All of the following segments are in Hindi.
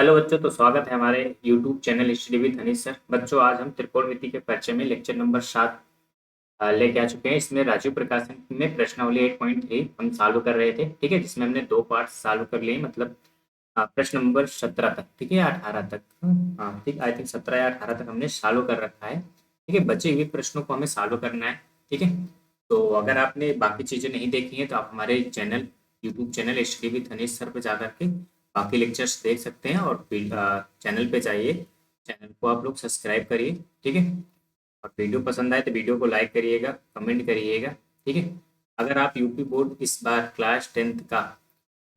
हेलो बच्चों, तो स्वागत है हमारे YouTube channel study with Hanish sir. बच्चों, आज हम त्रिकोणमिति के परिचय में लेक्चर नंबर 7 लेके आ चुके हैं। इसमें राजीव प्रकाशन में प्रश्नावली 8.3 हम सॉल्व कर रहे थे, ठीक है, जिसमें हमने दो पार्ट सॉल्व कर लिए, मतलब प्रश्न नंबर 17 तक, ठीक है, या 18 तक। हाँ ठीक, आई थिंक 17 या 18 तक हमने सॉल्व कर रखा है। ठीक है, बचे हुए प्रश्नों को हमें सॉल्व करना है। ठीक है, तो अगर आपने बाकी चीजें नहीं देखी हैं तो आप हमारे channel YouTube channel study with Hanish sir पे जाकर के बाकी लेक्चर्स देख सकते हैं, और चैनल पे जाइए, चैनल को आप लोग सब्सक्राइब करिए। ठीक है, और वीडियो पसंद आए तो वीडियो को लाइक करिएगा, कमेंट करिएगा। ठीक है, अगर आप यूपी बोर्ड इस बार क्लास 10th का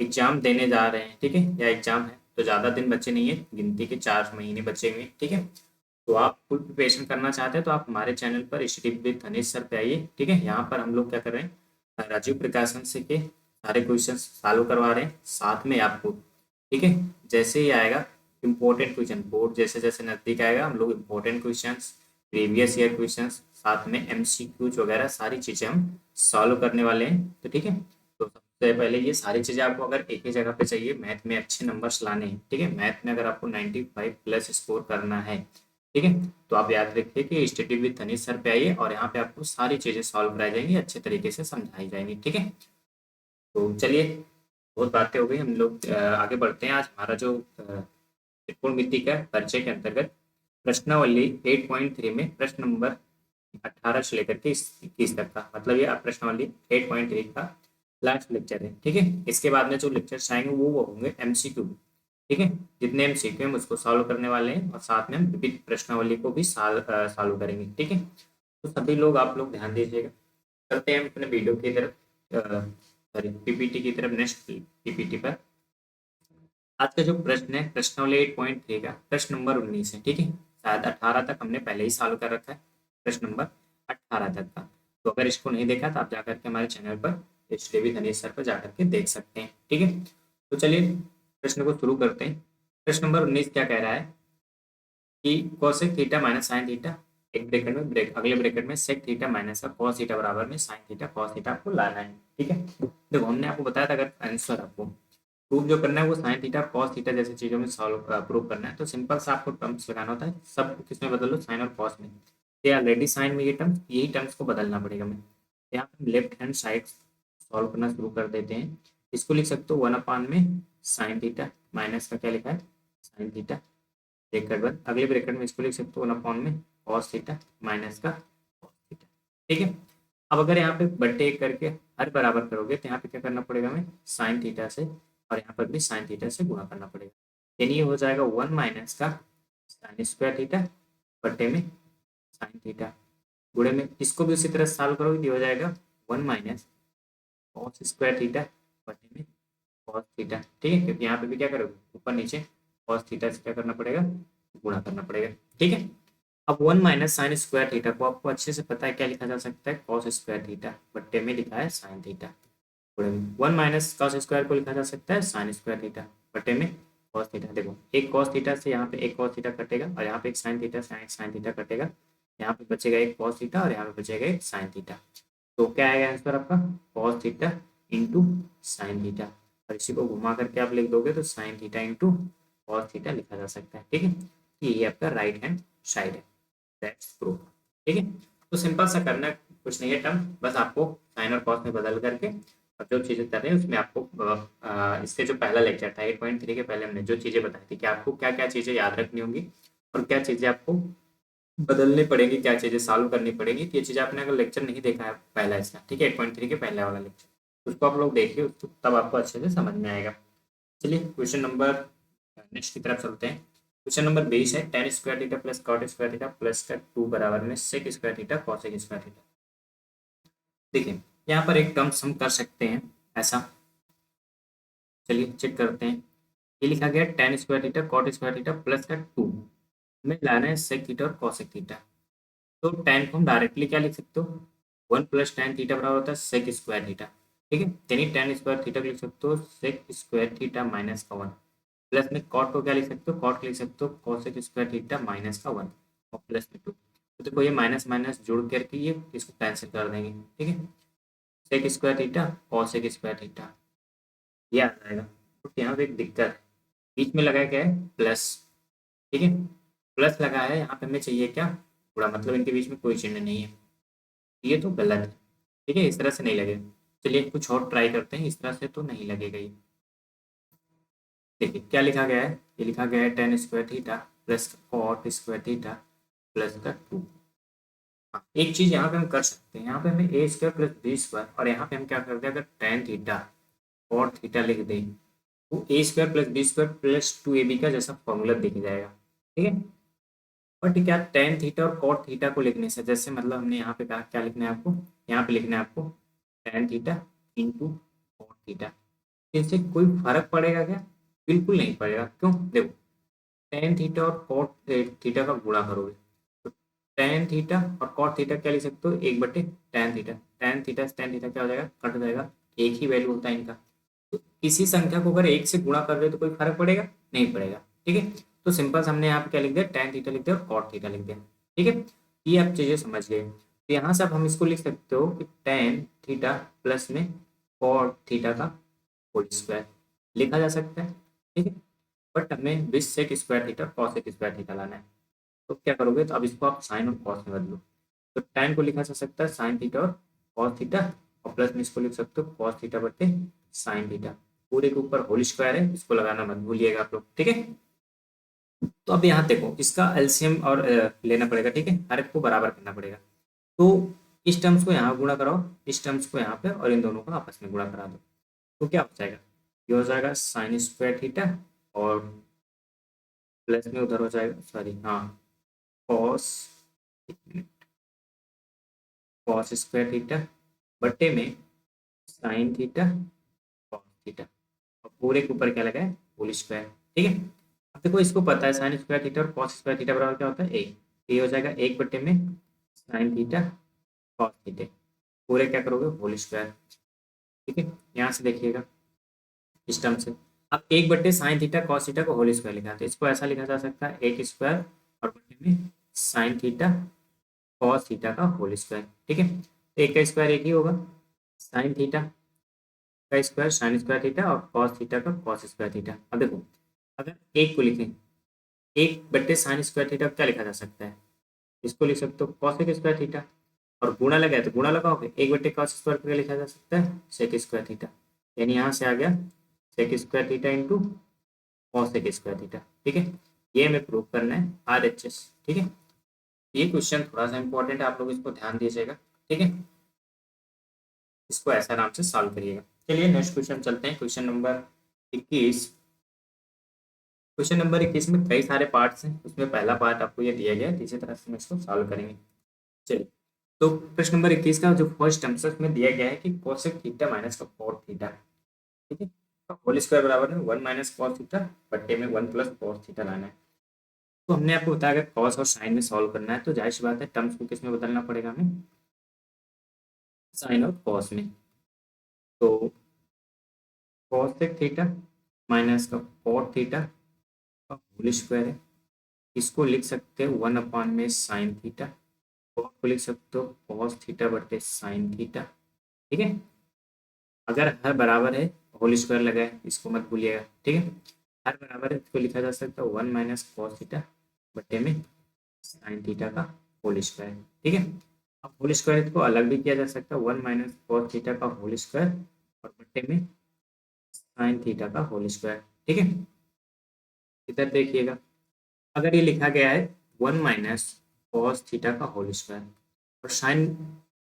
एग्जाम देने जा रहे हैं, ठीक है, या एग्जाम है, तो ज़्यादा दिन बचे नहीं है, गिनती के 4 महीने बचे हुए हैं। ठीक है, तो आप फुल प्रिपरेशन करना चाहते हैं तो आप हमारे चैनल पर स्टडी विद धनेश सर पे आइए। ठीक है, यहाँ पर हम लोग क्या कर रहे हैं, राजीव प्रकाशन से के सारे क्वेश्चन सॉल्व करवा रहे हैं साथ में आपको। ठीक है, जैसे ही आएगा इम्पोर्टेंट क्वेश्चन, बोर्ड जैसे जैसे नजदीक आएगा, हम लोग important question, previous year question, साथ में एमसीक्यूज वगैरह सारी चीजें हम सॉल्व करने वाले हैं। तो ठीक है, तो सबसे पहले ये सारी चीजें आपको अगर एक ही जगह पे चाहिए, मैथ में अच्छे नंबर्स लाने हैं, ठीक है, मैथ में अगर आपको 95 प्लस स्कोर करना है, ठीक है, तो आप याद रखिए कि स्टडी विद तनीश सर पे आइए, और यहाँ पे आपको सारी चीजें सॉल्व कराई जाएंगी, अच्छे तरीके से समझाई जाएंगी। ठीक है, तो चलिए, बहुत बातें हो गई, हम लोग आगे बढ़ते हैं। आज हमारा जो त्रिकोणमिति का परिचय के अंतर्गत प्रश्नावली 8.3 में प्रश्न नंबर 18 से लेकर के 21 तक का, मतलब ये प्रश्नावली 8.3 का लास्ट लेक्चर है। ठीक है, इसके बाद में जो लेक्चर्स आएंगे वो होंगे एमसीक्यू। ठीक है, जितने एमसीक्यू हम उसको सॉल्व करने वाले हैं, और साथ में हम विभिन्न प्रश्नावली को भी सॉल्व करेंगे। ठीक है, तो सभी लोग, आप लोग ध्यान दीजिएगा। चलते हैं हम अपने वीडियो की तरफ, सॉरी पीपीटी की तरफ, नेक्स्ट पीपीटी पर। आज का जो प्रश्न है प्रश्नावली 8.3 का प्रश्न नंबर 19 है। ठीक है, शायद 18 तक हमने पहले ही सॉल्व कर रखा है, प्रश्न नंबर 18 तक का। तो अगर इसको नहीं देखा तो आप जाकर के हमारे चैनल पर स्टडी विद हनीश सर पर जाकर के देख सकते हैं। ठीक है, तो चलिए प्रश्न को शुरू करते हैं। प्रश्न नंबर 19 क्या कह रहा है कि cosec theta minus sine theta, एक ब्रैकेट में अगले ब्रैकेट में सेक थीटा माइनस का कॉस थीटा बराबर में साइन थीटा कॉस थीटा आपको लाना है। ठीक है, देखो हमने आपको बताया था, अगर आंसर आपको प्रूव जो करना है वो साइन थीटा कॉस थीटा जैसी चीजों में सॉल्व प्रूव करना है, तो सिंपल सा आपको टर्म्स लगाना होता है, सब किसमें बदल लो, साइन और कॉस में। ये ऑलरेडी साइन में ये टर्म्स, यही टर्म्स को बदलना पड़ेगा। मैं यहाँ पे लेफ्ट हैंड साइड सॉल्व करना शुरू कर देते हैं। इसको लिख सकते हो 1 अपान में साइन थीटा माइनस का क्या लिखा है, साइन थीटा, ब्रैकेट बंद, अगले ब्रैकेट में इसको लिख सकते हो 1 अपान में कॉस थीटा माइनस का कॉस थीटा। ठीक है, अब अगर यहाँ पे बट्टे एक करके हर बराबर करोगे तो यहाँ पे क्या करना पड़ेगा, हमें साइन थीटा से, और यहाँ पर भी साइन थीटा से गुणा करना पड़ेगा। यानी ये हो जाएगा 1 माइनस का साइन स्क्वायर थीटा बट्टे में साइन थीटा, गुणे में इसको भी उसी तरह सॉल्व करोगे तो ये हो जाएगा 1 माइनस कॉस स्क्वायर थीटा बट्टे में कॉस थीटा। ठीक है, क्योंकि यहाँ पे भी क्या करोगे, ऊपर नीचे कॉस थीटा से क्या करना पड़ेगा, गुणा करना पड़ेगा। ठीक है, अब 1 माइनस साइन स्क्वायर थीटा को आपको अच्छे से पता है क्या लिखा जा सकता है, कॉस स्क्वायर थीटा बट्टे में लिखा है sine theta. 1 minus cos square को लिखा जा सकता है साइन स्क्वायर थीटा बटे में कॉस थीटा। देखो एक कॉस थीटा से यहाँ पे एक कॉस थीटा कटेगा, और यहाँ पे एक साइन थीटा से एक साइन थीटा कटेगा, यहाँ पे बचेगा एक कॉस थीटा और यहाँ पे बचेगा एक साइन थीटा। तो क्या आएगा आंसर आपका, cos theta into sine theta, और इसी को घुमा करके आप लिख दोगे तो sine theta into cos theta लिखा जा सकता है। ठीक है, तो ये आपका राइट हैंड साइड है, दैट्स प्रूफ। ठीक है, तो सिंपल सा करना है, कुछ नहीं है टर्म, बस आपको साइन और कॉस में बदल करके और जो चीज़ें कर रहे हैं उसमें आपको इसके जो पहला लेक्चर था 8.3 के पहले हमने जो चीज़ें बताई थी कि आपको क्या क्या चीज़ें याद रखनी होंगी और क्या चीज़ें आपको बदलनी पड़ेगी, क्या चीज़ें सॉल्व करनी पड़ेगी। तो ये चीज़ आपने अगर लेक्चर नहीं देखा है पहला इसका, ठीक है, 8.3 के पहले वाला लेक्चर, उसको आप लोग देखिए, उसको तब आपको अच्छे से समझ में आएगा। चलिए क्वेश्चन नंबर नेक्स्ट की तरफ चलते हैं। क्वेश्चन नंबर 20 है, tan square theta plus cot square theta plus का 2 बराबर में sec square theta cosec square theta. देखिए यहाँ पर एक टर्म्स हम कर सकते हैं ऐसा, चलिए चेक करते हैं। ये लिखा गया tan square theta cot square theta plus का 2, हमें लाना है सेक थीटा और कॉसेक थीटा। तो टेन को हम डायरेक्टली क्या लिख सकते हो, 1 + tan थीटा बराबर होता है सेक स्क्वायर थीटा। ठीक है, यानी टेन स्क्वायर थीटा को लिख सकते हो सेक स्क्वायर थीटा माइनस का 1, प्लस में कॉट को क्या लिख सकते हो, कॉट लिख सकते हो कॉसेक स्क्वायर थीटा माइनस का 1, और प्लस में 2। तो देखो ये माइनस माइनस जुड़ करके ये इसको कैंसिल कर देंगे। ठीक है, sec square theta cosec square theta ये आ जाएगा। तो यहाँ पे एक दिक्कत है, बीच में लगाया क्या है प्लस, ठीक है, प्लस लगा है, यहाँ पे हमें चाहिए क्या गुणा, मतलब इनके बीच में कोई चिन्ह नहीं है, ये तो गलत है, ठीक है, इस तरह से नहीं लगेगा। चलिए कुछ और ट्राई करते हैं, इस तरह से तो नहीं लगेगा ये। देखिए क्या लिखा गया है, ये लिखा गया है tan square theta plus cot square theta plus का 2। हाँ, एक चीज यहाँ पे हम कर सकते हैं, यहाँ पे हमें ए स्क्वायर प्लस बी स्क्वायर, और यहाँ पे हम क्या करते हैं, अगर टेन थीटा कॉट थीटा लिख दें तो A square plus B square plus 2ab का जैसा फॉर्मूला दिख जाएगा, ठीक है। बट क्या टेन थीटा और कॉट थीटा को लिखने से, जैसे मतलब हमने यहाँ पे कहा क्या लिखना है आपको, यहाँ पे लिखना है आपको tan theta into cot theta, इससे कोई फर्क पड़ेगा क्या, बिल्कुल नहीं पड़ेगा। क्यों, देखो टेन थीटा और कॉट थीटा का गुणा करोगे तो टेन थीटा और कॉट थीटा क्या लिख सकते हो, एक बटे टेन थीटा, टेन थीटा क्या हो जाएगा, कट जाएगा, एक ही वैल्यू होता है इनका। तो किसी संख्या को अगर एक से गुणा कर रहे हो तो कोई फर्क पड़ेगा, नहीं पड़ेगा, ठीक है। तो सिंपल से हमने यहाँ पे क्या लिख दिया, टेन थीटा लिख दिया और कॉट थीटा लिख दिया, ठीक है। ये आप चीजें समझ गए, तो यहाँ से अब हम इसको लिख सकते हो कि टेन थीटा प्लस में कॉट थीटा का होल स्क्वायर लिखा जा सकता है, ठीक है। बट हमें with sec square theta cos एक स्क्वायर थीटा लाना है, तो क्या करोगे, तो अब इसको आप साइन और कॉस में बदलो, तो tan को लिखा जा सकता है साइन थीटा और कॉस थीटा, और प्लस में इसको लिख सकते हो कॉस थीटा बटे साइन थीटा, पूरे के ऊपर होल स्क्वायर है, इसको लगाना मत भूलिएगा आप लोग, ठीक है। तो अब यहाँ देखो इसका एलसीएम और लेना पड़ेगा, ठीक है, हर एक को बराबर करना पड़ेगा। तो इस टर्म्स को यहाँ गुणा कराओ, इस टर्म्स को यहाँ पे, और इन दोनों को आपस में गुणा करा दो, तो क्या हो जाएगा, ये हो जाएगा साइन स्क्वायर थीटा, और प्लस में उधर हो जाएगा, सॉरी हाँ, कॉस कॉस स्क्वायर थीटा बट्टे में साइन थीटा कॉस थीटा, और पूरे के ऊपर क्या लगा है, होल स्क्वायर, ठीक है। अब देखो इसको पता है साइन स्क्वायर थीटा और कॉस स्क्वायर थीटा बराबर क्या होता है, एक, ये हो जाएगा एक बट्टे में साइन थीटा कॉस थीटा, पूरे क्या करोगे, होल स्क्वायर, ठीक है। यहाँ से देखिएगा इस टर्म से, अब एक बट्टे साइन थीटा कॉस थीटा को होल स्क्वायर लिखा, तो इसको ऐसा लिखा जा सकता है एक स्क्वायर और बट्टे में साइन थीटा कॉस थीटा का होल स्क्वायर, ठीक है। तो एक का स्क्वायर एक ही होगा, साइन थीटा का स्क्वायर साइन स्क्वायर थीटा, और कॉस थीटा का कॉस स्क्वायर थीटा। अब देखो अगर एक को लिखें, एक बट्टे साइन स्क्वायर थीटा क्या लिखा जा सकता है, इसको लिख सकते हो कॉसेक स्क्वायर थीटा, और गुणा लगा है तो गुणा लगाओगे, एक बट्टे कॉस स्क्वायर क्या लिखा जा सकता है, सेक स्क्वायर थीटा, यानी यहाँ से आ गया sec square theta into cosec square theta, ठीक है। ये हमें प्रूव करना है RHS, ठीक है। ये क्वेश्चन थोड़ा सा इंपॉर्टेंट है, आप लोग इसको ध्यान दीजिएगा, ठीक है, इसको ऐसा आराम से सॉल्व करिएगा। चलिए नेक्स्ट क्वेश्चन चलते हैं, क्वेश्चन नंबर 21। क्वेश्चन नंबर 21 में कई सारे पार्ट्स हैं, उसमें पहला पार्ट आपको ये दिया गया है, इसी तरह से हम इसको सॉल्व करेंगे। चलिए, तो प्रश्न नंबर 21 का जो फर्स्ट टर्म है उसमें दिया गया है कि कोसेक थीटा माइनस का कॉट थीटा, ठीक है, होल स्क्वायर बराबर है वन माइनस कॉस थीटा बट्टे में वन प्लस कॉस थीटा लाना है। तो हमने आपको बताया अगर कॉस और साइन में सॉल्व करना है तो जाहिर सी बात है टर्म्स को किस में बदलना पड़ेगा हमें, साइन और कॉस में। तो कोसेक थीटा माइनस का कॉट थीटा का होल स्क्वायर है, इसको लिख सकते हैं वन अपॉन में साइन थीटा, कॉट को लिख सकते हो कॉस थीटा बटे साइन थीटा, ठीक है। अगर हर बराबर है, होल स्क्वायर लगा है, इसको मत भूलिएगा, ठीक है। हर बराबर है, इसको लिखा जा सकता है वन माइनस कॉस थीटा बटे में साइन थीटा का होल स्क्वायर, ठीक है। अब होल स्क्वायर को अलग भी किया जा सकता है, वन माइनस कॉस थीटा का होल स्क्वायर और बटे में साइन थीटा का होल स्क्वायर, ठीक है। इधर देखिएगा, अगर ये लिखा गया है वन माइनस कॉस थीटा का होल स्क्वायर और साइन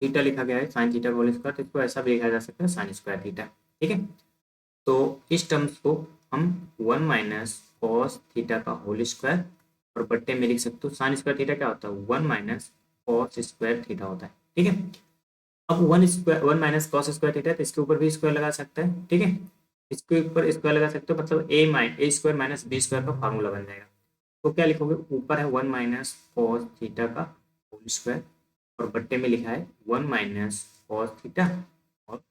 थीटा लिखा गया है साइन थीटा का होल स्क्वायर, तो इसको ऐसा भी लिखा जा सकता है साइन स्क्वायर थीटा, ठीक है। तो इस टर्म्स को हम वन माइनस कॉस थीटा का होल स्क्वायर और बट्टे में लिख सकते हो साइन स्क्वायर थीटा क्या होता है, one minus cos square theta होता है, ठीक है। अब one minus cos square theta है तो इसके ऊपर भी स्क्वायर लगा सकता है, ठीक है, इसके ऊपर स्क्वायर लगा सकते हो, मतलब ए स्क्वायर माइनस बी स्क्वायर का फार्मूला बन जाएगा। तो क्या लिखोगे, ऊपर है वन माइनस कॉस थीटा का होल स्क्वायर और बट्टे में लिखा है वन माइनस कॉस थीटा और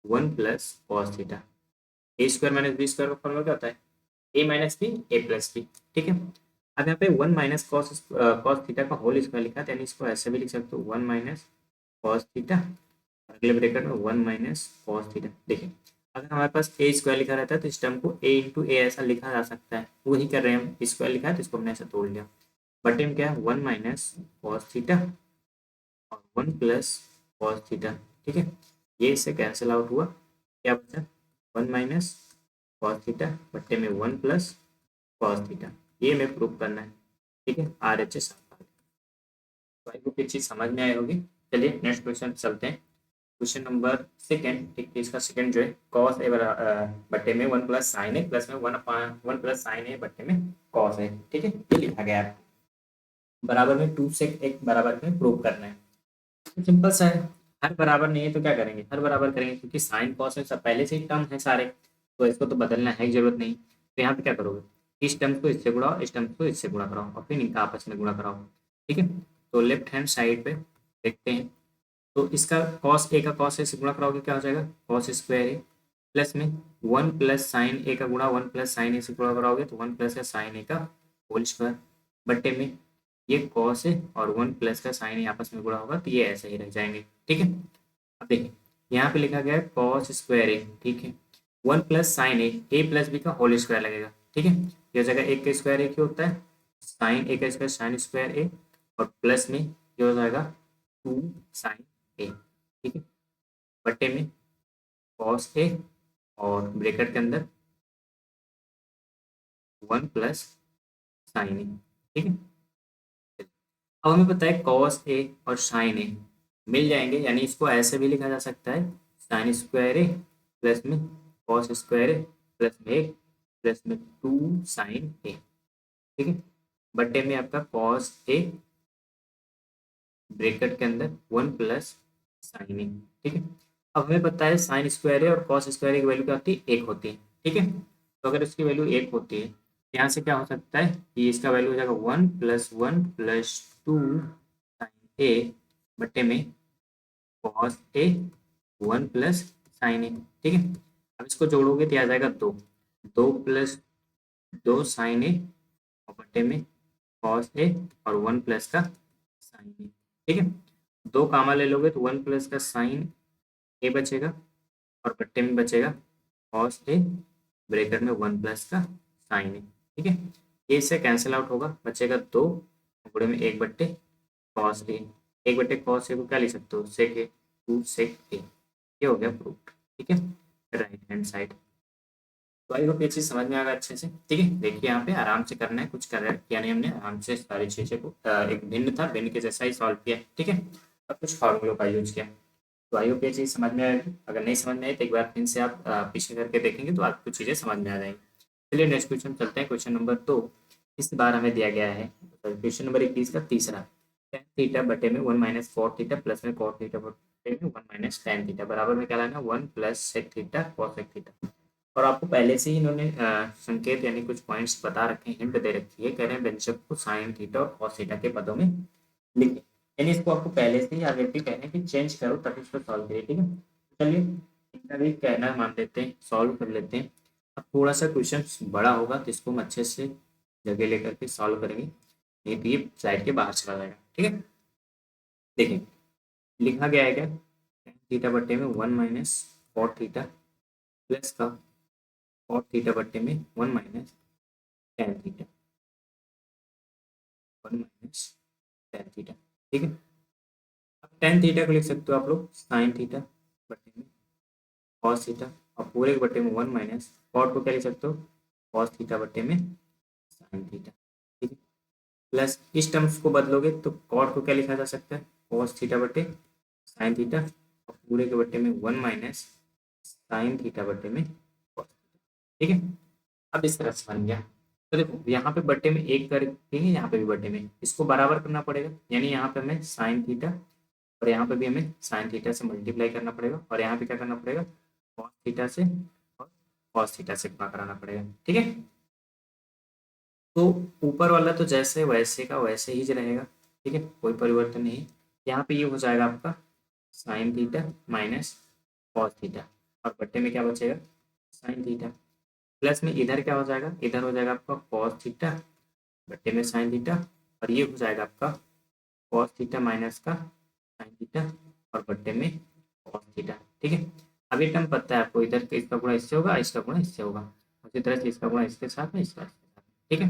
वन प्लस कॉस थीटा। ए स्क्वायर माइनस बी स्क्वायर का फॉर्मूला क्या होता है, A minus B A plus B, ठीक है। अब यहाँ पे वन माइनस कॉस थीटा का होल स्क्वायर लिखा है, यानी इसको ऐसे भी लिख सकते हो वन माइनस कॉस थीटा, अगले ब्रैकेट में वन माइनस कॉस थीटा। देखिए अगर हमारे पास ए स्क्वायर लिखा रहता है तो इस टर्म को ए इंटू ए ऐसा लिखा जा सकता है, वही कर रहे हैं हम, स्क्वायर लिखा है तो इसको हमने ऐसा तोड़ लिया। बटे में क्या है, 1 माइनस कॉस थीटा और 1 प्लस कॉस थीटा। ठीक है, ये इससे कैंसिल आउट हुआ, क्या बचा 1 माइनस कॉस थीटा बट्टे में 1 प्लस कॉस थीटा। ये हमें प्रूव करना है। ठीक है, आर एच एस। तो आई होप ये चीज़ समझ में आई होगी। चलिए नेक्स्ट क्वेश्चन चलते हैं। Question number second. ठीक है, इसका सेकेंड जो है कॉस ए बट्टे में 1 प्लस साइन ए प्लस में 1 प्लस साइन ए बट्टे में कॉस है। ठीक है, ये लिखा गया है, बराबर में 2 सेक एक बराबर में प्रूव करना है। तो सिंपल सा है, हर बराबर नहीं है तो क्या करेंगे, हर बराबर करेंगे, क्योंकि साइन कॉस में सब पहले से ही टर्म है सारे, तो इसको तो बदलना है जरूरत नहीं। तो यहाँ पे क्या करोगे, इस टर्म को इससे गुड़ाओ, इस टर्म को इससे गुणा कराओ और फिर इनका आपस में गुणा कराओ। ठीक है, तो लेफ्ट हैंड साइड पे देखते हैं, तो इसका कॉस ए का कॉस ए से गुणा कराओगे क्या हो जाएगा, कॉस स्क्वायर ए प्लस में 1 प्लस साइन ए का गुणा 1 प्लस साइन ए से गुणा कराओगे तो 1 प्लस का साइन ए का होल स्क्वायर बट्टे में ये कॉस है और 1 प्लस का साइन ए आपस में गुणा होगा तो ये ऐसे ही रह जाएंगे। ठीक है, अब देखिए यहाँ पे लिखा गया है कॉस स्क्वायर ए। ठीक है, 1 प्लस साइन ए प्लस बी का होल स्क्वायर लगेगा। ठीक है, ये हो जाएगा एक का स्क्वायर ए क्या होता है, साइन ए का स्क्वायर साइन स्क्वायर ए और प्लस में ये हो जाएगा 2 साइन ए। ठीक है, बट्टे में कॉस ए और ब्रैकेट के अंदर 1 प्लस साइन ए। ठीक है, अब हमें पता है कॉस ए और साइन ए मिल जाएंगे, यानी इसको ऐसे भी लिखा जा सकता है साइन स्क्वायर ए प्लस में कॉस स्क्वायर ए प्लस में एक प्लस में 2 साइन ए। ठीक है, बट्टे में आपका कॉस ए ब्रैकेट के अंदर 1 प्लस साइन ए। ठीक है, अब हमें पता है साइन स्क्वायर ए और कॉस स्क्वायर ए की वैल्यू क्या होती है, एक होती है। ठीक है, तो अगर इसकी वैल्यू एक होती है, यहाँ से क्या हो सकता है कि इसका वैल्यू हो जाएगा 1 + 1 + 2 साइन ए बट्टे में कॉस ए 1 प्लस साइन ए। ठीक है, अब इसको जोड़ोगे तो आ जाएगा 2, 2 + 2 साइन ए और बट्टे में कॉस ए और 1 प्लस का साइन ए। ठीक है, 2 कामा ले लोगे तो 1 प्लस का साइन ए बचेगा और बट्टे में बचेगा कॉस ए ब्रैकेट में 1 प्लस का साइन ए। ठीक है, ए से कैंसिल आउट होगा, बचेगा 2 गुणे में 1 बट्टे कॉस ए। 1 बट्टे कॉस ए को क्या लिख सकते हो, सेक ए, 2 सेक ए। ये हो गया प्रूफ। ठीक है, राइट हैंड साइड। तो आई होप ये चीज़ समझ में आ गया अच्छे से। ठीक है, देखिए यहाँ पे आराम से करना है, कुछ कर किया नहीं हमने, आराम से सारी चीज़ें को एक भिन्न था, भिन्न के जैसा ही सॉल्व किया। ठीक है, अब कुछ फार्मूलों का यूज किया। तो आई होप ये चीज़ समझ में आएगी। अगर नहीं समझ में आई तो एक बार फिर से आप पीछे करके देखेंगे तो आपको चीज़ें समझ में आ जाएंगी। चलिए नेक्स्ट क्वेश्चन चलते हैं, क्वेश्चन नंबर 2। इस बार हमें दिया गया है क्वेश्चन नंबर 21 का तीसरा, tan थीटा बटे में 1 माइनस कॉट थीटा प्लस में कॉट थीटा बटे में 1 माइनस tan थीटा बराबर में क्या लाना, 1 plus sec theta cosec theta. और आपको पहले से ही इन्होंने संकेत यानी कुछ पॉइंट्स बता रखे हैं, हिंट दे रखी है, कह रहे हैं व्यंजक को साइन थीटा और कॉस थीटा के पदों में लिखें, यानी इसको आपको पहले से ही ऑलरेडी कह रहे हैं कि चेंज करो तभी इसको सॉल्व करिए। ठीक है, चलिए इनका भी कहना मान लेते हैं, सॉल्व कर लेते हैं। अब थोड़ा सा क्वेश्चन बड़ा होगा तो इसको हम अच्छे से जगह लेकर के सॉल्व करेंगे, नहीं तो ये स्लाइड के बाहर चला जाएगा। ठीक है, देखिए लिखा गया है क्या, tan थीटा बट्टे में 1 माइनस कॉट थीटा प्लस का कॉट थीटा बट्टे में 1 minus tan theta, 1 minus tan theta. ठीक है, अब tan थीटा को लिख सकते हो आप लोग साइन थीटा बट्टे में कॉस थीटा और पूरे के बट्टे में 1 माइनस कॉट को क्या लिख सकते हो, कॉस थीटा बट्टे में साइन थीटा। ठीक है, प्लस इस टर्म्स को बदलोगे तो कॉट को क्या लिखा जा सकता है, कॉस थीटा बट्टे साइन थीटा और पूरे के बट्टे में 1 माइनस साइन थीटा बट्टे में cos थीटा। ठीक है, अब इस तरह से बन गया। तो देखो यहाँ पे बट्टे में एक करेंगे, यहाँ पे भी बट्टे में, इसको बराबर करना पड़ेगा, यानी यहाँ पे हमें साइन थीटा और यहाँ पे भी हमें साइन थीटा से मल्टीप्लाई करना पड़ेगा और यहाँ पे क्या करना पड़ेगा, कॉस थीटा से और कॉस थीटा से गुणा कराना पड़ेगा। ठीक है, तो ऊपर वाला तो जैसे वैसे का वैसे ही रहेगा। ठीक है, कोई परिवर्तन नहीं। यहाँ पे ये हो जाएगा आपका sine theta minus cos theta और बट्टे में क्या बचेगा, साइन थीटा प्लस में इधर क्या हो जाएगा, इधर हो जाएगा आपका कॉस थीटा बट्टे में साइन थीटा और ये हो जाएगा आपका कॉस थीटा माइनस का साइन थीटा और बट्टे में कॉस थीटा। ठीक है, अभी टर्म पता है आपको, इधर इसका गुणा इससे होगा, इसका गुणा इससे होगा, उसी तरह से इसका गुणा इसके साथ में, इसका इसके साथ में, ठीक है।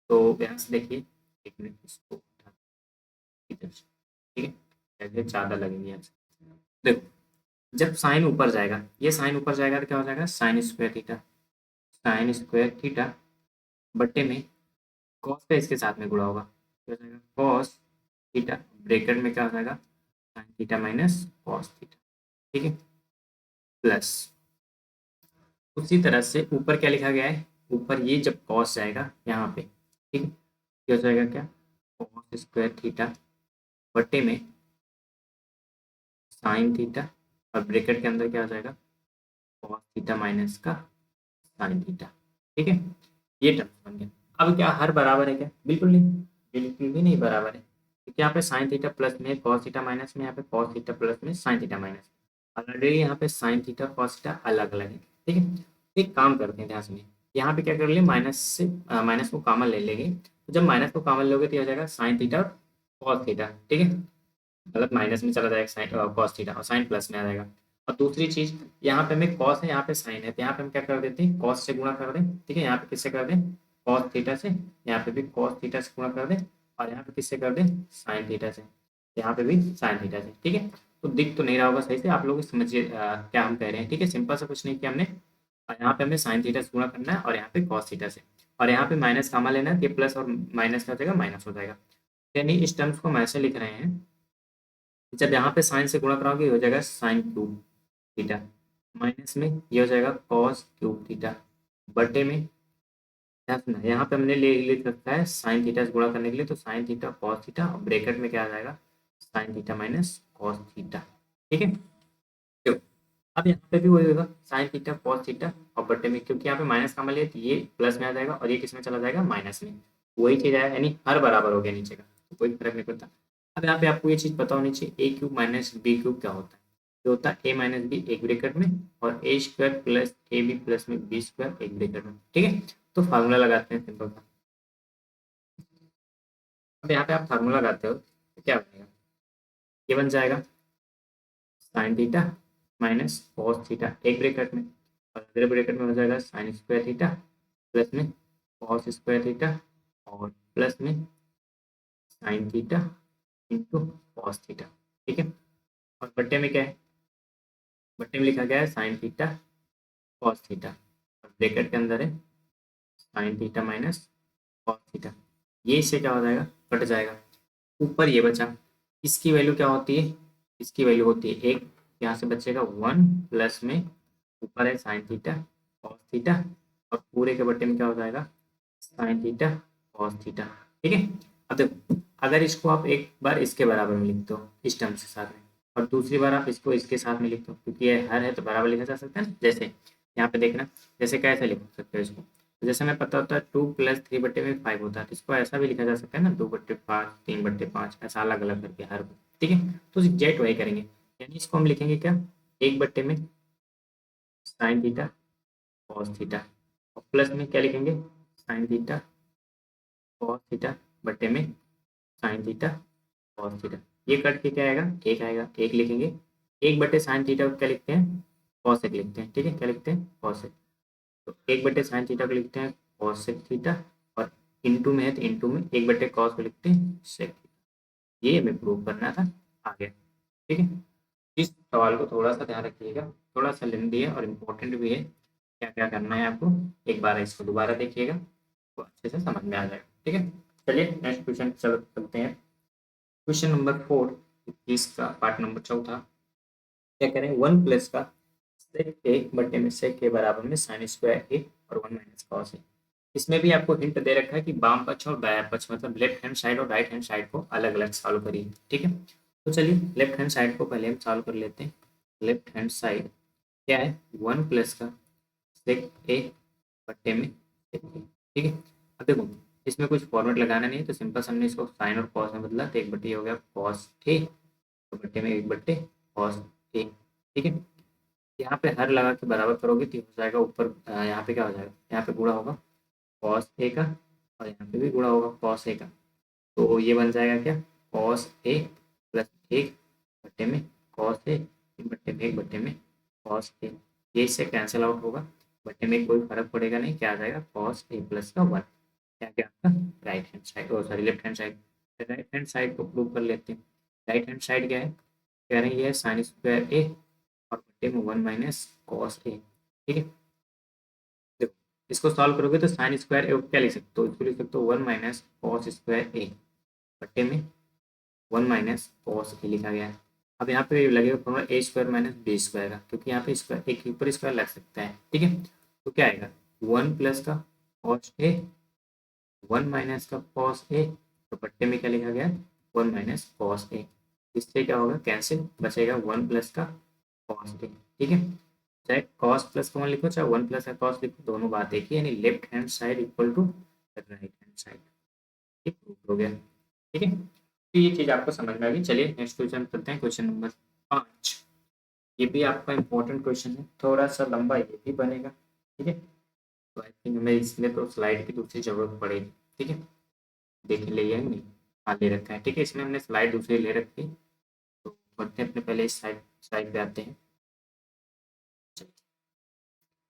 तो यहाँ से देखिए, एक मिनट इसको उठा इधर से, ठीक है, ऐसे ज़्यादा लगेंगे यहाँ से। देखो, जब साइन ऊपर जाएगा, ये साइन ऊपर जाएगा तो क्या हो जाएगा, sine square theta, sine square theta बट्टे में कॉस का इसके साथ में गुणा होगा, क्या हो जाएगा, कॉस थीटा, ब्रैकेट में क्या हो जाएगा, sine theta minus cos theta, ठीक है, प्लस उसी तरह से ऊपर क्या लिखा गया है, ऊपर ये जब कॉस जाएगा यहाँ पे, ठीक है, क्या हो जाएगा, क्या, कॉस स्क्वायर थीटा बट्टे में साइन थीटा, और ब्रैकेट के अंदर क्या हो जाएगा, कॉस थीटा माइनस का साइन थीटा, ठीक है। ये टर्म बन गया। अब क्या हर बराबर है क्या, बिल्कुल नहीं, बिल्कुल भी नहीं बराबर है, क्योंकि यहाँ पे साइन थीटा प्लस में कॉस थीटा माइनस में, यहाँ पे कॉस थीटा प्लस में साइन थीटा माइनस, ऑलरेडी यहाँ पे साइन थीटा कॉस थीटा अलग अलग है, ठीक है। एक काम करते हैं ध्यान सुनिए, यहाँ पे क्या कर ले, माइनस से माइनस को कॉमन ले लेंगे, तो जब माइनस को कॉमन लोगे तो ये हो जाएगा साइन थीटा और कॉस थीटा, ठीक है, मतलब माइनस में चला जाएगा साइन कॉस थीटा, और साइन प्लस में आ जाएगा। और दूसरी चीज, यहाँ पे हमें कॉस है, यहाँ पे साइन है, तो यहाँ पे हम क्या कर देते हैं, कॉस से गुणा कर दें, ठीक है, यहाँ पे किससे कर दें, कॉस थीटा से, यहाँ पे भी कॉस थीटा से गुणा कर दें, और यहाँ पे किससे कर दें, साइन थीटा से, यहाँ पे भी साइन थीटा से, ठीक है। तो दिख तो नहीं रहा होगा सही से, आप लोग समझिए क्या हम कह रहे हैं, ठीक है, सिंपल सा कुछ नहीं किया हमने, और यहाँ पे हमें साइन थीटा से गुणा करना है, और यहाँ पे कॉस थीटा से, और यहाँ पे माइनस कामा लेना है, ये प्लस और माइनस का हो जाएगा माइनस हो जाएगा, यानी इस टर्म्स को हम ऐसे लिख रहे हैं, जब यहाँ पे साइन से गुणा कराओगे हो जाएगा साइन क्यूब थीटा, माइनस में ये हो जाएगा कॉस क्यूब थीटा, बटे में क्या सुना, यहाँ पे हमने ले लिख रखा है साइन थीटा से गुणा करने के लिए, तो साइन थीटा कॉस थीटा, और ब्रैकेट में क्या आ जाएगा, sine theta minus cos theta, ठीक है। तो अब यहाँ पे भी वही होगा, साइन थीटा कॉस थीटा, और बटे में क्योंकि यहाँ पे माइनस का लिया तो ये प्लस में आ जाएगा, और ये किस में चला जाएगा, माइनस में, वही चीज आया, यानी हर बराबर हो गया नीचे का, तो कोई फर्क नहीं पड़ता। अब यहाँ पे आपको ये चीज पता होनी चाहिए, A cube minus B cube क्या होता है, जो होता है ए माइनस बी एक ब्रैकेट में, और A square plus A B plus में बी स्क्वायर एक ब्रैकेट में, ठीक है। तो फार्मूला लगाते हैं सिंपल सा। अब यहाँ पे आप फार्मूला लगाते हो तो क्या बनेगा, ये बन जाएगा sine theta minus cos theta एक ब्रैकेट में, और अगले ब्रैकेट में हो जाएगा साइन स्क्वायर थीटा प्लस में कॉस स्क्वायर थीटा, और प्लस में sine theta into cos theta, ठीक है। और बट्टे में क्या है, बट्टे में लिखा गया है साइन थीटा कॉस थीटा, और ब्रैकेट के अंदर है sine theta minus cos theta, ये इससे क्या हो जाएगा, कट जाएगा, ऊपर ये बचा, इसकी वैल्यू क्या होती है, इसकी वैल्यू होती है एक, यहाँ से बचेगा वन, प्लस में ऊपर है साइन थीटा कॉस थीटा, और पूरे के बट्टे में क्या हो जाएगा, साइन थीटा कॉस थीटा, ठीक है। अब देखो, अगर इसको आप एक बार इसके बराबर में लिख दो इस टर्म के साथ में, और दूसरी बार आप इसको इसके साथ में लिख दो, क्योंकि ये हर है तो बराबर लिखा जा सकता है ना, जैसे यहाँ पे देखना, जैसे कैसे लिख सकते हो इसको, तो जैसे हमें पता होता है 2 + 3/5 होता है, तो इसको ऐसा भी लिखा जा सकता है ना, 2/5 3/5, ऐसा अलग अलग करके हर, ठीक है। तो एग्जैक्ट वही करेंगे, यानी इसको हम लिखेंगे क्या, एक बट्टे में साइन थीटा कॉस थीटा, और प्लस में क्या लिखेंगे, साइन थीटा कॉस थीटा बट्टे में साइन थीटा कॉस थीटा, ये कट के क्या आएगा, एक आएगा, एक लिखेंगे, एक बट्टे साइन थीटा को क्या लिखते हैं, कॉस एक लिखते हैं, ठीक है, क्या लिखते हैं, कॉस एक, तो एक बट्टे साइन थीटा को लिखते हैं कॉस सेक थीटा, और इंटू में है तो इंटू में एक बट्टे कॉस को लिखते हैं सेक थीटा, ये हमें प्रूव करना था, आ गया, ठीक है। इस सवाल को थोड़ा सा ध्यान रखिएगा, थोड़ा सा लेंदी है और इम्पोर्टेंट भी है, क्या क्या करना है आपको, एक बार इसको दोबारा देखिएगा तो अच्छे से समझ में आ जाएगा, ठीक है। चलिए नेक्स्ट क्वेश्चन चलते हैं, क्वेश्चन नंबर 4, 21 का पार्ट नंबर चौथा, क्या करें, वन प्लस का सेक ए बट्टे में सेक के बराबर में साइन स्क्वायर ए और वन माइनस कॉस ए, इसमें भी आपको हिंट दे रखा है कि बाम पक्ष और दायां पक्ष, मतलब लेफ्ट हैंड साइड और राइट हैंड साइड को अलग अलग सॉल्व करिए, ठीक है। तो चलिए लेफ्ट हैंड साइड को पहले हम सॉल्व कर लेते हैं, लेफ्ट हैंड साइड क्या है, वन प्लस का सेक ए बट्टे में सेक ए, ठीक है। अब देखो, इसमें कुछ फॉर्मेट लगाना नहीं है, तो सिंपल हमने इसको साइन और कॉस में बदला, तो एक बट्टे हो गया कॉस ए, तो बट्टे में एक बट्टे कॉस ए, ठीक है। यहाँ पे हर लगा के बराबर करोगे तो हो जाएगा ऊपर, यहाँ पे क्या हो जाएगा, यहाँ पे गुणा होगा कॉस ए का, और यहाँ पे भी गुणा होगा कॉस ए का, तो ये बन जाएगा क्या, कॉस ए प्लस एक बट्टे में कॉस ए, बट्टे में एक बट्टे में कॉस ए, ये इससे कैंसिल आउट होगा, बटे में कोई फर्क पड़ेगा नहीं, क्या आ जाएगा कॉस ए प्लस का 1, क्या क्या आपका right hand side, O sorry left hand side. Right hand side को प्रूव कर लेते हैं। राइट हैंड साइड क्या है, कह रहे हैं ये है साइन स्क्वायर ए और बटे में 1 माइनस कॉस ए। ठीक है, देखो इसको सॉल्व करोगे तो साइन स्क्वायर ए क्या लिख सकते हो, इसको लिख सकते हो 1 माइनस कॉस स्क्वायर ए बटे में 1 माइनस कॉस ए लिखा गया है। अब यहाँ पे लगेगा फॉर्मूला ए स्क्वायर माइनस बी स्क्वायर का, क्योंकि यहाँ पे स्क्वायर एक के ऊपर स्क्वायर लग सकता है। ठीक है, तो क्या आएगा 1 प्लस का कॉस ए 1 माइनस का कॉस ए, तो बट्टे में क्या लिखा गया 1 माइनस कॉस ए, इससे क्या होगा कैंसिल, बचेगा 1 प्लस का कॉस ए। ठीक है, चाहे कॉस प्लस का 1 लिखो चाहे 1 प्लस का कॉस लिखो, दोनों बात एक ही, यानी left hand side equal to right hand side. ठीक, प्रूफ हो गया। ठीक है, तो ये चीज़ आपको समझ में आ गई। चलिए नेक्स्ट क्वेश्चन करते हैं, क्वेश्चन नंबर 5। ये भी आपका इंपॉर्टेंट क्वेश्चन है, थोड़ा सा लंबा ये भी बनेगा। ठीक है, तो आई थिंक हमें इसमें तो स्लाइड की दूसरी जरूरत पड़ेगी। ठीक है, देख ले या नहीं, हाँ ले रखा है। ठीक है, इसमें हमने स्लाइड दूसरी ले रखी है, तो बढ़ते हैं अपने पहले इस साइड साइड पे आते हैं।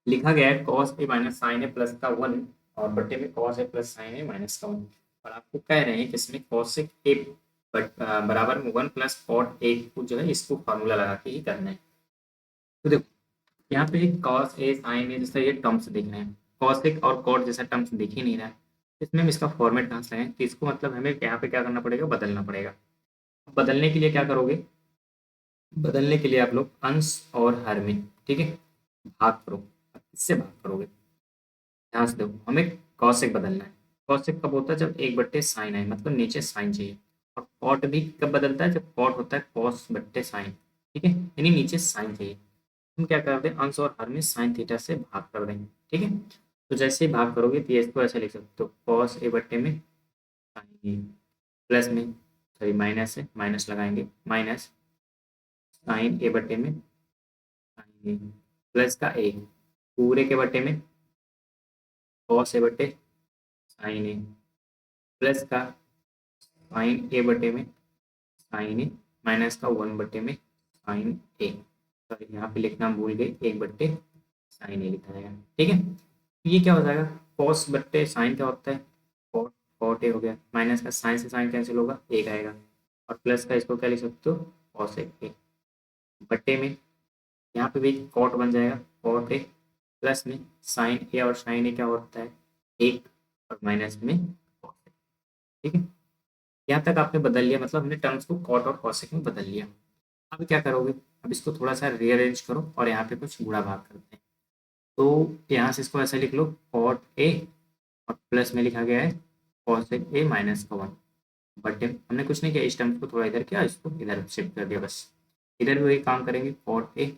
लिखा गया है cos A minus sign A plus का 1 और बटे में cos A plus sign A minus का 1, और आपको कह रहे हैं कि इसमें कॉस ए बराबर में 1 प्लस कॉट ए को जो है इसको फार्मूला लगा के ही करना है। तो देखो यहाँ पे कॉस ए साइन ए जैसा ये टर्म्स दिख रहे हैं, कॉस ए और कॉट जैसा टर्म्स दिख ही नहीं रहा है, इसमें हम इसका फॉर्मेट कहाँ से है, तो इसको मतलब हमें यहाँ पे क्या करना पड़ेगा, बदलना पड़ेगा। बदलने के लिए क्या करोगे, बदलने के लिए आप लोग अंश और हर में, ठीक है, भाग करो। अब किससे भाग करोगे, ध्यान से देखो, हमें कॉसेक बदलना है। कॉसेक कब होता है, जब एक बट्टे साइन आए, मतलब नीचे साइन चाहिए। और कॉट भी कब बदलता है, जब कॉट होता है कॉस बट्टे साइन। ठीक है, यानी नीचे साइन चाहिए। हम क्या कर दें, अंश और हर में साइन थीटा से भाग कर देंगे। ठीक है, तो जैसे ही भाग करोगे तो ये इसको ऐसे लिख सकते हो, कॉस ए बट्टे में साइन ए प्लस में, सॉरी माइनस है, माइनस लगाएंगे, माइनस साइन ए बट्टे में साइन ए प्लस का ए पूरे के बट्टे में कॉस ए बट्टे साइन ए प्लस का साइन ए बटे में साइन ए माइनस का 1 बटे में साइन ए, सॉरी यहाँ पे लिखना भूल गए, 1 बट्टे साइन ए लिखा जाएगा। ठीक है, ये क्या हो जाएगा, कॉस बट्टे साइन क्या होता है, कॉट, कॉट ए हो गया, माइनस का साइन से साइन कैंसिल होगा, एक आएगा, और प्लस का इसको क्या लिख सकते हो, कॉस ए बट्टे में, यहाँ पे भी कॉट बन जाएगा, कॉट ए प्लस में साइन ए, और साइन ए क्या होता है एक, और माइनस में cos A। ठीक है, यहाँ तक आपने बदल लिया, मतलब हमने टर्म्स को कॉट और कॉसेक में बदल लिया। अब क्या करोगे, अब इसको थोड़ा सा रीअरेंज करो और यहाँ पे कुछ गुणा भाग करते हैं। तो यहाँ से इसको ऐसे लिख लो, कॉट ए और प्लस में लिखा गया है कॉसेक ए माइनस का 1 बटे, हमने कुछ नहीं किया, इस टर्म्स को थोड़ा इधर किया, इसको इधर शिफ्ट कर दिया बस। इधर भी वही काम करेंगे, कॉट ए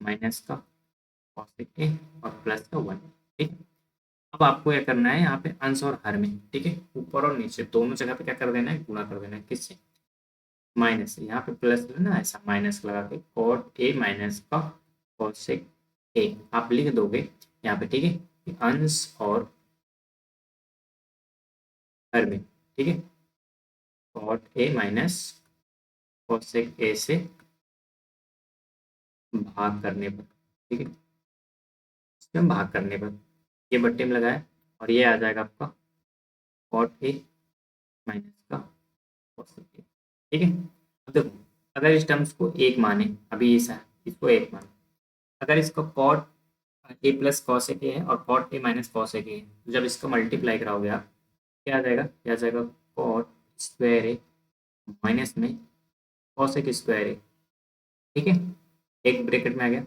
माइनस का कॉसेक ए और प्लस का 1। ठीक है, अब आपको क्या करना है, यहाँ पे अंश और हर में, ठीक है, ऊपर और नीचे दोनों जगह पे क्या कर देना है, गुणा कर देना है, किससे, माइनस से। यहाँ पे प्लस लेना, ऐसा माइनस लगा के कॉट ए माइनस का कॉसेक ए आप लिख दोगे यहाँ पे। ठीक है, कि अंश और हर में, ठीक है, cot A minus cosec A से भाग करने पर, ठीक है, इसमें भाग करने पर ये बट्टे में लगाए, और ये आ जाएगा आपका कॉट ए माइनस का कॉसेक ए। ठीक है, अब देखो, अगर इस टर्म्स को एक माने, अभी ऐसा इसको एक माने, अगर इसको cot A plus cos A है और cot A minus cos A है, तो जब इसको मल्टीप्लाई कराओगे आप, क्या आ जाएगा, क्या आ जाएगा, कॉट स्क्वायर ए माइनस में कॉस ए स्क्वायर ए। ठीक है, एक ब्रैकेट में आ गया,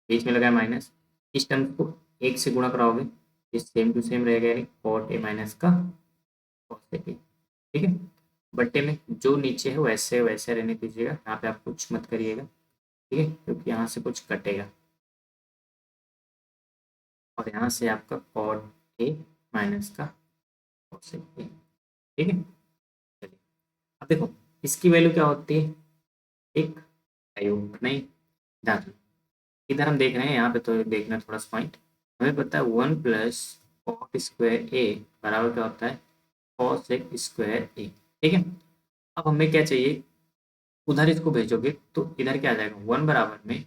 बीच में लगाया माइनस, इस टर्म को एक से गुणा कराओगे, ये सेम टू सेम रहेगा, यानी कॉट ए माइनस का कॉस ए। ठीक है, बट्टे में जो नीचे है वैसे वैसे रहने दीजिएगा, यहाँ पे आप कुछ मत करिएगा। ठीक है, क्योंकि यहाँ से कुछ कटेगा, और यहाँ से आपका कॉट ए माइनस का कॉसेक ए। ठीक है, चलिए अब देखो इसकी वैल्यू क्या होती है, एक आयोग नहीं, ध्यान दो। इधर हम देख रहे हैं, यहाँ पे तो देखना थोड़ा सा पॉइंट, हमें पता है 1 प्लस कॉट स्क्वायर ए बराबर क्या होता है, कॉसेक स्क्वायर ए। ठीक है, अब हमें क्या चाहिए, उधर इसको भेजोगे तो इधर क्या आ जाएगा, 1 बराबर में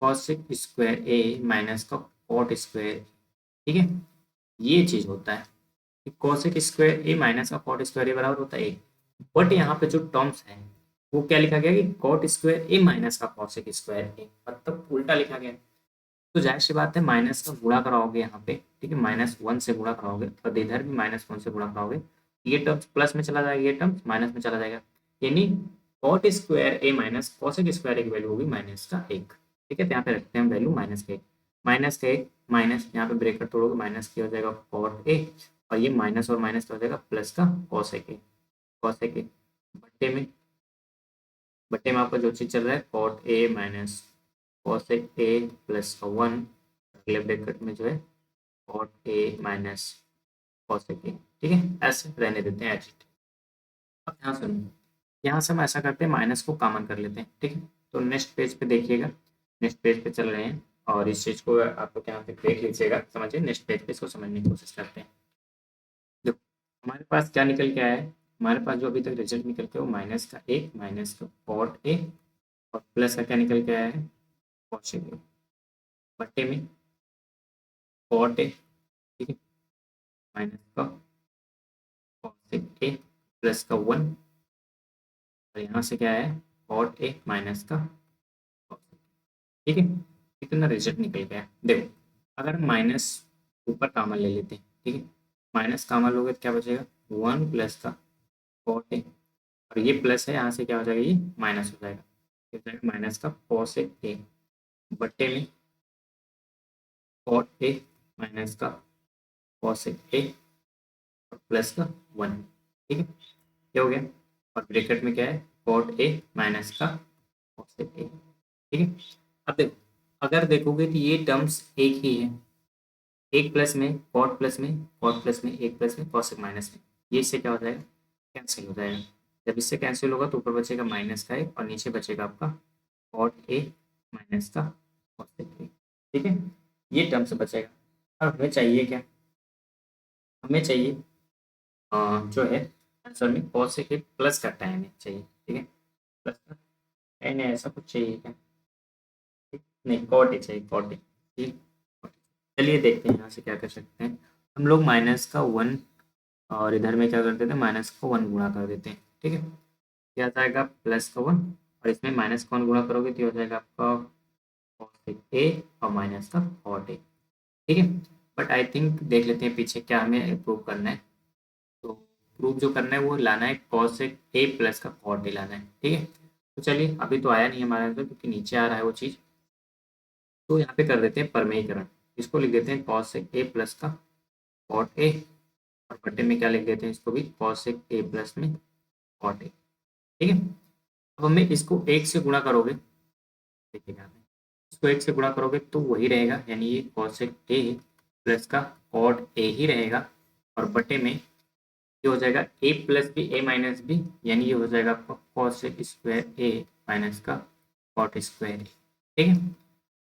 कॉसेक स्क्वायर ए माइनस का कॉट स्क्वायर, ठीक है, ये चीज होता है कि कॉसेक स्क्वायर ए माइनस का कॉट स्क्वायर ए बराबर होता है ए। बट यहाँ पे जो टर्म्स है वो क्या लिखा गया कि कॉट स्क्वायर ए माइनस का कॉसेक स्क्वायर ए, मतलब उल्टा लिखा गया है। तो जाहिर सी बात है माइनस का गुणा कराओगे यहाँ पे, ठीक है, -1 से गुणा कराओगे और इधर भी -1 से गुणा कराओगे, ये टर्म्स प्लस में चला जाएगा, ये टर्म्स माइनस में चला जाएगा, यानी कॉट स्क्वायर ए माइनस कॉसेक स्क्वायर ए की वैल्यू होगी -1, ठीक है। तो यहाँ पे रखते हैं वैल्यू -1, -1 माइनस, यहाँ पे ब्रेकेट तोड़ोगे माइनस क्या हो जाएगा कॉट ए, और ये माइनस और माइनस हो जाएगा प्लस का कॉसेक ए, कॉसेक ए बट्टे में आपका जो चीज चल रहा है cot A minus cosec A plus का 1, अगले ब्रैकेट में जो है cot A minus cosec A, ठीक है, ऐसे रहने देते हैं एच। अब यहाँ सुनो, यहाँ से हम ऐसा करते हैं माइनस को कॉमन कर लेते हैं, ठीक है। तो नेक्स्ट पेज पे देखिएगा, नेक्स्ट पेज पे चल रहे हैं और इस चीज को आप लोग यहाँ पे देख लीजिएगा, समझिए, नेक्स्ट पेज पे इसको समझने की कोशिश करते हैं। देखो हमारे पास क्या निकल के आया है, हमारे पास जो अभी तक रिजल्ट निकल के वो माइनस का एक माइनस का कॉट ए और प्लस का क्या निकल के आया है कॉसेक ए, बट्टे में कॉट ए, ठीक है, माइनस का कॉसेक ए प्लस का 1, और यहाँ से क्या है कॉट ए माइनस का cosec A, ठीक है। इतना रिजल्ट निकल गया। देखो अगर माइनस ऊपर कामन ले लेते हैं, ठीक है, माइनस कामन लोगे तो क्या बचेगा 1 प्लस का कॉट ए, और ये प्लस है, यहाँ से क्या हो जाएगा ये माइनस हो जाएगा, हो जाएगा माइनस का कॉसेक ए बट्टे में कॉट ए माइनस का कॉसेक ए और प्लस का 1, ठीक है, ये हो गया। और ब्रैकेट में क्या है कॉट ए माइनस का कॉसेक ए, ठीक है। अब देखो अगर देखोगे तो ये टर्म्स एक ही है, एक प्लस में कॉट प्लस में कॉट प्लस में एक प्लस में कॉसेक माइनस में, ये इससे क्या हो जाएगा कैंसिल हो जाएगा। जब इससे कैंसिल होगा तो ऊपर बचेगा माइनस का एक और नीचे बचेगा आपका कॉट ए माइनस का कॉसेक ए, ठीक है, ये टर्म्स बचेगा। अब हमें चाहिए क्या, हमें चाहिए जो है आंसर में कॉसेक ए प्लस का टाइम है चाहिए, ठीक है, प्लस का एन ऐसा कुछ चाहिए क्या, नहीं कॉट ही चाहिए, कॉट ही, ठीक। चलिए देखते हैं यहाँ से क्या कर सकते हैं, हम लोग माइनस का 1 और इधर में क्या कर देते हैं माइनस को 1 गुणा कर देते हैं, ठीक है, क्या जाएगा प्लस का 1 और इसमें माइनस का 1 गुणा करोगे तो हो जाएगा आपका कॉसेक ए और माइनस का कॉट ए, ठीक है। बट आई थिंक देख लेते हैं पीछे क्या हमें प्रूव करना है, तो प्रूफ जो करना है वो लाना है कॉसेक ए प्लस का कॉट ए लाना है, ठीक है। तो चलिए अभी तो आया नहीं हमारे आंसर क्योंकि नीचे आ रहा है वो चीज़, तो यहाँ पे कर देते हैं परमेयीकरण, इसको लिख देते हैं कॉसेक ए प्लस का कॉट ए और बट्टे में क्या लिख देते हैं इसको भी कॉसेक ए प्लस में कॉट ए, ठीक है। अब हमें इसको एक से गुणा करोगे, देखिएगा हमें इसको एक से गुणा करोगे तो वही रहेगा, यानी ये कॉसेक ए प्लस का कॉट ए ही रहेगा, और बटे में ये हो जाएगा ए प्लस बी ए माइनस बी, यानी ये हो जाएगा आपका कॉसेक स्क्वायर ए माइनस का कॉट स्क्वायर ए, ठीक है।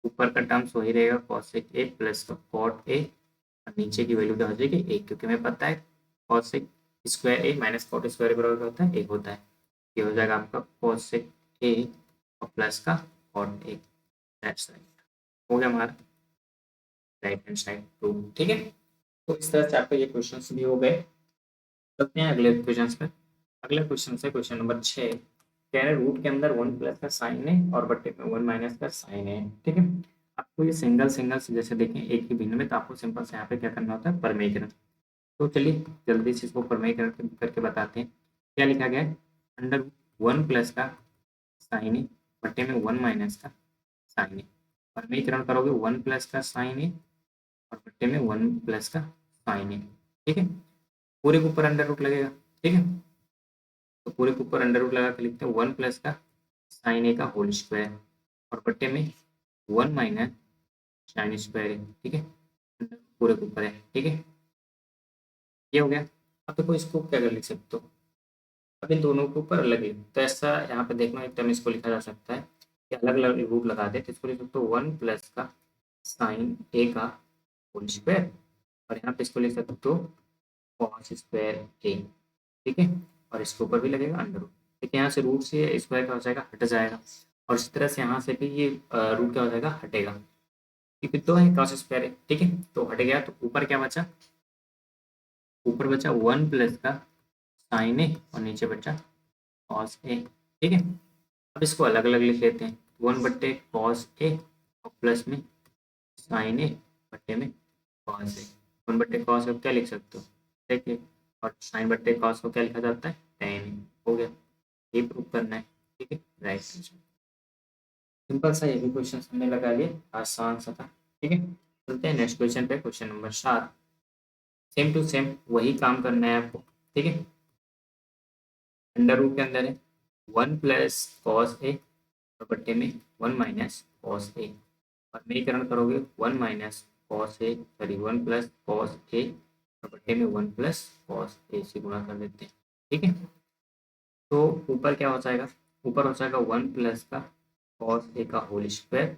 ऊपर का टर्म्स वही रहेगा कॉसेक ए प्लस का कॉट ए और नीचे की वैल्यू क्या हो जाएगी एक, क्योंकि हमें पता है कॉसेक स्क्वायर ए माइनस कॉट स्क्वायर ए बराबर क्या होता है एक होता है, ये हो जाएगा आपका कॉसेक ए और प्लस का कॉट ए, दैट्स राइट, हो गया हमारा राइट हैंड साइड प्रूव, ठीक है। तो इस तरह से आपके ये क्वेश्चंस भी हो गए। चलते हैं अगले क्वेश्चन पे। अगला क्वेश्चन है क्वेश्चन नंबर 6, कह रहे रूट के अंदर 1 प्लस का साइन है और बट्टे में 1 माइनस का साइन है, ठीक है। आपको ये सिंगल सिंगल से जैसे देखें एक ही भिन्न में, तो आपको सिंपल से यहाँ पे क्या करना होता है परमेयीकरण। तो चलिए जल्दी से इसको परमेयीकरण करके बताते हैं। क्या लिखा गया है अंडर 1 प्लस का साइन है बट्टे में 1 माइनस का साइन है, परमेयीकरण करोगे 1 प्लस का साइन है और बट्टे में 1 प्लस का साइन है, ठीक है। पूरे के ऊपर अंडर रूट लगेगा, ठीक है। तो पूरे के ऊपर अंडर रूट लगा के लिखते हैं 1 प्लस का साइन ए का होल स्क्वायर और बट्टे में 1 माइनस साइन स्क्वायर है, ठीक है, पूरे के ऊपर है, ठीक है, ये हो गया। अब देखो इसको क्या कर लिख सकते हो, अब इन दोनों के ऊपर अलग लिख, तो ऐसा यहाँ पे देखना एक टर्म इसको लिखा जा सकता है कि अलग अलग रूट लगा दे, तो इसको लिख सकते हो 1 प्लस का साइन ए का होल स्क्वायर और यहाँ पे इसको लिख सकते हो कॉस स्क्वायर ए, ठीक है, और इसके ऊपर भी लगेगा अंडर रूट, ठीक है। यहाँ से रूट से स्क्वायर का हो जाएगा हट जाएगा, और इस तरह से यहाँ से भी ये रूट क्या हो जाएगा, हटेगा, क्योंकि दो है कॉस स्क्वायर है, ठीक है, तो हट गया, तो ऊपर क्या बचा, ऊपर बचा 1 प्लस का साइन ए और नीचे बचा कॉस ए, ठीक है। अब इसको अलग अलग लिख लेते हैं, 1 बट्टे कॉस ए और प्लस में साइन ए बट्टे में कॉस ए। 1 बट्टे कॉस को क्या लिख सकते हो, देखिए, और साइन बट्टे कॉस को क्या लिखा जाता है, टेन, हो गया। ये प्रूव करना है, ठीक है, राइट आंसर। सिंपल सा ये भी क्वेश्चन हमने लगा लिया, आसान सा था, ठीक है। चलते हैं नेक्स्ट क्वेश्चन पे, question number 7। Same to same वही काम करना है आपको, ठीक है। अंडर रूट के अंदर है 1 प्लस कॉस ए और बट्टे में 1 माइनस कॉस ए, और समीकरण करोगे 1 minus cos A, sorry 1 plus cos A और बट्टे में 1 प्लस कॉस ए से गुणा कर देते हैं, ठीक है। तो ऊपर क्या हो जाएगा, ऊपर हो जाएगा 1 प्लस का कॉस ए का होल स्क्वायर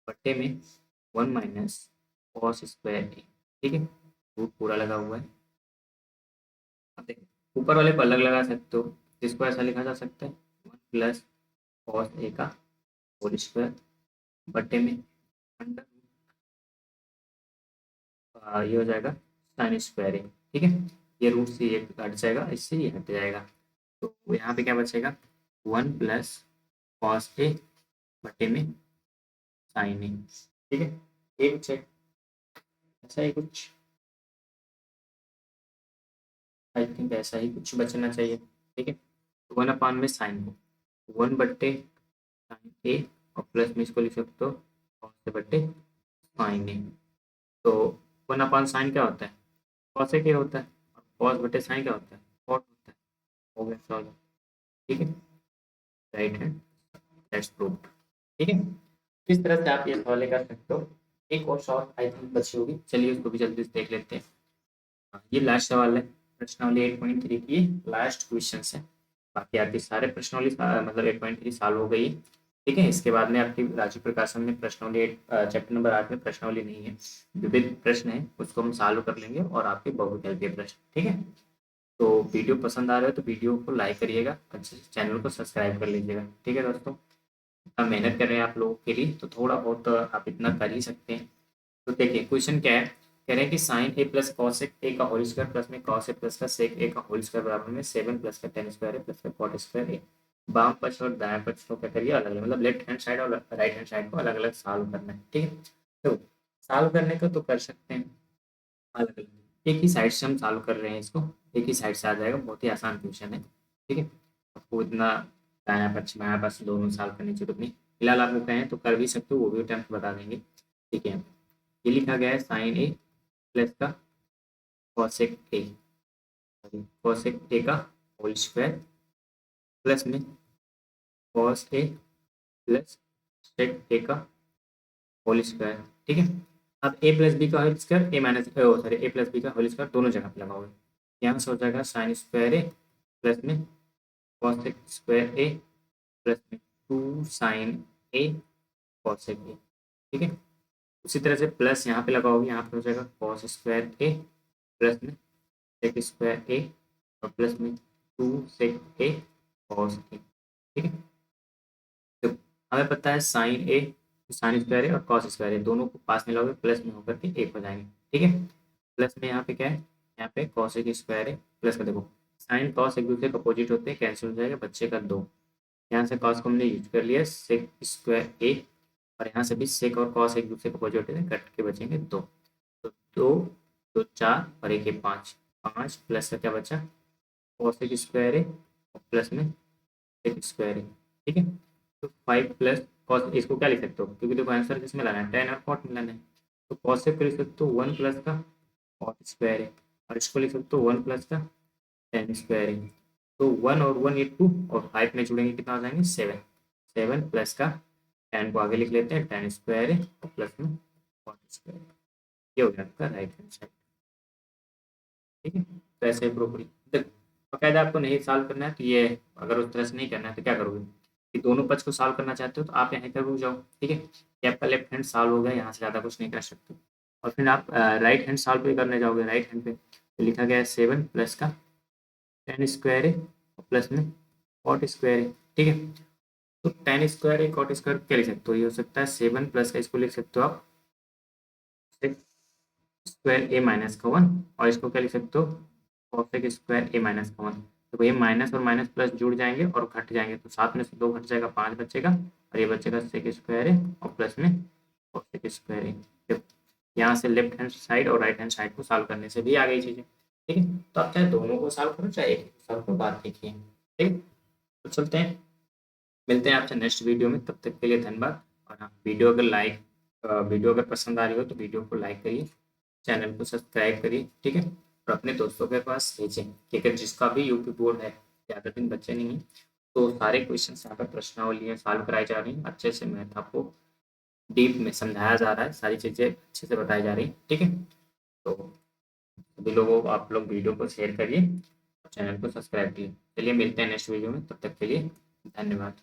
बट्टे में 1 माइनस कॉस स्क्वायर ए, ठीक है, रूट पूरा लगा हुआ है। अब देखो, ऊपर वाले को अलग लगा सकते हो, इसको ऐसा लिखा जा सकता है 1 प्लस कॉस ए का होल स्क्वायर बट्टे में अंडर, ये हो जाएगा साइन स्क्वायर ए, ठीक है। ये रूट से ये हट जाएगा, इससे ये हट जाएगा, तो यहाँ पे क्या बचेगा 1 प्लस कॉस ए बट्टे में साइन ए, ठीक है। ये कुछ है, ऐसा ही कुछ, आई थिंक ऐसा ही कुछ बचना चाहिए, ठीक है। तो 1 अपान में साइन को 1 बट्टे साइन ए और प्लस में इसको लिख सकते हो कॉस ए बट्टे साइन ए। तो 1 अपान साइन क्या होता है, कॉस ए के होता है, और कॉस बटे साइन क्या होता है, कॉट होता है, हो गया सॉल्व, ठीक है, राइट हैंड, दैट्स प्रूव्ड, ठीक है। इस तरह से आप ये सवाल कर सकते हो। एक और शॉर्ट आई थिंक बची होगी, चलिए उसको भी जल्दी से देख लेते हैं। ये लास्ट सवाल है, प्रश्नावली 8.3 की लास्ट क्वेश्चन है। बाकी आपके सारे प्रश्नावली मतलब 8.3 साल हो गई, ठीक है। इसके बाद में आपकी राजीव प्रकाशन में प्रश्नावली 8 चैप्टर नंबर 8 में प्रश्नावली नहीं है, विविध प्रश्न है, उसको हम सॉल्व कर लेंगे, और आपके बहुविकल्पीय प्रश्न, ठीक है। तो वीडियो पसंद आ रहा है तो वीडियो को लाइक करिएगा, अच्छे से चैनल को सब्सक्राइब कर लीजिएगा, ठीक है दोस्तों। इतना मेहनत कर रहे हैं आप लोगों के लिए, तो थोड़ा बहुत आप इतना कर ही सकते हैं। तो देखिए क्वेश्चन क्या है, कह रहे हैं कि sign A plus cos A का होल स्क्वायर प्लस में कॉस ए प्लस का सेक ए का होल स्क्वायर बराबर में 7 प्लस का टेन स्क्वायर ए प्लस का कॉट स्क्वायर ए। बाम पक्ष और दाएं पक्ष को क्या करिए अलग अलग, मतलब लेफ्ट हैंड साइड और राइट हैंड साइड को अलग अलग सॉल्व करना है, ठीक है। तो सॉल्व करने को तो कर सकते हैं अलग अलग, एक ही साइड से हम सॉल्व कर रहे हैं इसको, एक ही साइड से आ जाएगा, बहुत ही आसान क्वेश्चन है, ठीक है। आपको इतना दाया पक्ष बायां पक्ष दोनों सॉल्व करने की जरूरत नहीं, फिलहाल आप वो कहें तो कर भी सकते हो, वो भी अटेम्प्ट बता देंगे, ठीक है। ये लिखा गया है साइन ए प्लस का कॉसेक ए, कॉसेक ए का होल स्क्वायर प्लस में कॉस ए प्लस सेक ए का होल स्क्वायर, ठीक है। अब ए प्लस बी का होल स्क्वायर ए माइनस सॉरी ए प्लस बी का होल स्क्वायर दोनों जगह पे लगाओगे, यहाँ से हो जाएगा साइन स्क्वायर ए प्लस में कॉसेक स्क्वायर ए प्लस में 2 साइन ए कॉसेक ए, ठीक है। उसी तरह से प्लस यहाँ पे लगाओगे, यहाँ पे हो जाएगा कॉस स्क्वायर ए प्लस में सेक स्क्वायर ए और प्लस में 2 सेक ए कॉस ए, ठीक है। तो हमें पता है साइन ए साइन स्क्वायर ए और कॉस स्क्वायर ए दोनों को पास में लाओगे प्लस में होकर के एक हो जाएंगे, ठीक है। प्लस में यहाँ पे क्या है, यहाँ पे कॉस ए स्क्वायर है प्लस का, देखो साइन कॉस एक दूसरे के अपोजिट होते हैं, कैंसिल हो जाएगा, बच्चे का 2, यहाँ से कॉस को हमने यूज कर लिया सेक स्क्वायर ए, और यहाँ से भी सेक और कॉस एक दूसरे के अपोजिट होते हैं, कट के बचेंगे 2, तो 2 2 4 और एक 5, 5 प्लस का क्या बचा कॉस एक स्क्वायर है और प्लस में एक स्क्वायर है, ठीक है। तो 5 प्लस कॉस, इसको क्या लिख सकते हो, क्योंकि देखो आंसर किसमें लाना है, टेन और कॉट में लाना है, तो कॉस से लिख सकते हो 1 प्लस का कॉट स्क्वायर है, और इसको लिख सकते हो 1 प्लस का टेन स्क्वायर है। तो 1 और 1 ये 2 और 5 में जुड़ेंगे कितना हो जाएंगे 7, 7 प्लस का टेन को आगे लिख लेते हैं, टेन स्क्वायर है और प्लस में कॉट स्क्वायर, ये हो गया आपका राइट हैंड साइड, ठीक है। तो ऐसे प्रोपरी बाकायदा आपको नहीं सॉल्व करना है, तो ये अगर उस तरह से नहीं करना है तो क्या करोगे कि दोनों पक्ष को सॉल्व करना चाहते हो तो आप यहाँ कर रुक जाओ, ठीक है। ये आपका लेफ्ट हैंड सॉल्व हो गया, यहाँ से ज़्यादा कुछ नहीं कर सकते, और फिर आप राइट हैंड सॉल्व पे करने जाओगे, राइट हैंड पे तो लिखा गया है 7 प्लस का टेन स्क्वायर है और प्लस में कॉट स्क्वायर है, ठीक है। तो tan स्क्वायर ए cot स्क्वायर क्या लिख सकते हो, ये हो सकता है 7 प्लस का, इसको लिख सकते हो आप स्क्वायर ए माइनस का 1, और इसको क्या लिख सकते हो cosec स्क्वायर ए माइनस का 1। तो ये माइनस और माइनस प्लस जुड़ जाएंगे और घट जाएंगे, तो 7 में से 2 घट जाएगा, 5 बचेगा, और ये बचेगा sec स्क्वायर ए और प्लस में cosec स्क्वायर ए। यहाँ से लेफ्ट हैंड साइड और राइट हैंड साइड को सॉल्व करने से भी आ गई चीजें। ठीक है, तो आप चाहे दोनों को सॉल्व करो चाहे एक को सॉल्व करो, बात देखिए। ठीक है, तो चलते हैं, मिलते हैं आपसे नेक्स्ट वीडियो में, तब तक के लिए धन्यवाद। और हाँ, वीडियो अगर पसंद आ रही हो तो वीडियो को लाइक करिए, चैनल को सब्सक्राइब करिए। ठीक है, और अपने दोस्तों के पास भेजें, कि अगर जिसका भी यूपी बोर्ड है, ज़्यादा दिन बच्चे नहीं हैं, तो सारे क्वेश्चन यहाँ पर प्रश्नावली सॉल्व कराई जा रही हैं, अच्छे से मैथ आपको डीप में समझाया जा रहा है, सारी चीज़ें अच्छे से बताई जा रही हैं। ठीक है, तो सभी लोगों को, आप लोग वीडियो को शेयर करिए और चैनल को सब्सक्राइब करिए। चलिए मिलते हैं नेक्स्ट वीडियो में, तब तक के लिए धन्यवाद।